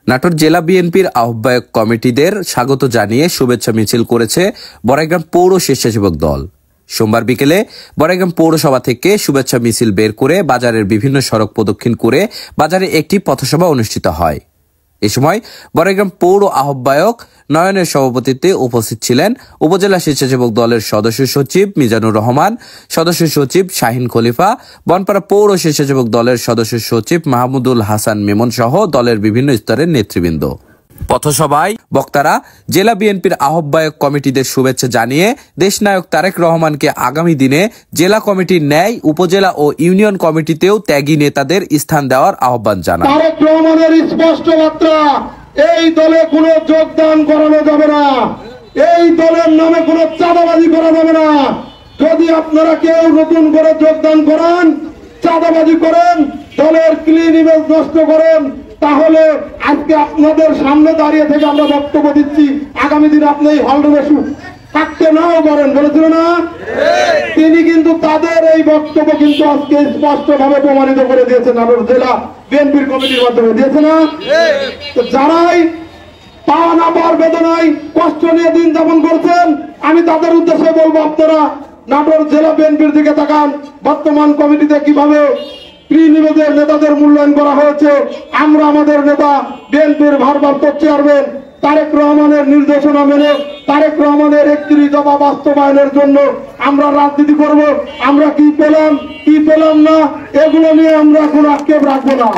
নাটোর জেলা বিএনপির আহ্বায়ক কমিটিদের স্বাগত জানিয়ে শুভেচ্ছা মিছিল করেছে বড়াইগ্রাম পৌর স্বেচ্ছাসেবক দল। সোমবার বিকেলে বড়াইগ্রাম পৌরসভা থেকে শুভেচ্ছা মিছিল বের করে বাজারের বিভিন্ন সড়ক প্রদক্ষিণ করে বাজারে একটি পথসভা অনুষ্ঠিত হয়। এ সময় বড়াইগ্রাম পৌর আহ্বায়ক নয়নের সভাপতিত্বে উপস্থিত ছিলেন উপজেলা স্বেচ্ছাসেবক দলের সদস্য সচিব মিজানুর রহমান, সদস্য সচিব শাহিন খলিফা, বনপাড়া পৌর স্বেচ্ছাসেবক দলের সদস্য সচিব মাহমুদুল হাসান মেমন সহ দলের বিভিন্ন স্তরের নেতৃবৃন্দ। পথসভায় বক্তারা জেলা বিএনপির আহ্বায়ক কমিটিদের শুভেচ্ছা জানিয়ে দেশনায়ক তারেক রহমানকে আগামী দিনে জেলা কমিটির ন্যায় উপজেলা ও ইউনিয়ন কমিটিতেও ত্যাগী নেতাদের স্থান দেওয়ার আহ্বান জানান। তারেক রহমানের স্পষ্ট বার্তা, এই দলে কোনো যোগদান করানো যাবে না, এই দলের নামে কোনো চাঁদাবাজি করা যাবে না। যদি আপনারা কেউ নতুন করে যোগদান করেন, চাঁদাবাজি করেন, দলের ক্লিন ইমেজ নষ্ট করেন, তাহলে আজকে আপনাদের সামনে দাঁড়িয়ে থেকে আমরা বক্তব্য দিচ্ছি, আগামী দিনে আপনি এই হলরুমে থাকতে নাও পারেন, বলেছিল না? তিনি কিন্তু তাদের এই বক্তব্য কিন্তু আজকে স্পষ্ট ভাবে প্রমাণিত করে দিয়েছেন, নাটোর জেলা বিএনপির কমিটির মাধ্যমে দিয়েছে না? যারাই পাওয়া না পাওয়ার বেদনায় কষ্ট নিয়ে দিন যাপন করছেন, আমি তাদের উদ্দেশ্যে বলবো, আপনারা নাটোর জেলা বিএনপির দিকে তাকান। বর্তমান কমিটিতে কিভাবে প্রিনিবেদের নেতাদের মূল্যায়ন করা হয়েছে। আমরা আমাদের নেতা বিএনপির ভারপ্রাপ্ত চেয়ারম্যান তারেক রহমানের নির্দেশনা মেনে তারেক রহমানের 31 দফা বাস্তবায়নের জন্য আমরা রাজনীতি করব। আমরা কি পেলাম কি পেলাম না এগুলো নিয়ে আমরা কোনো আক্ষেপ রাখবো না।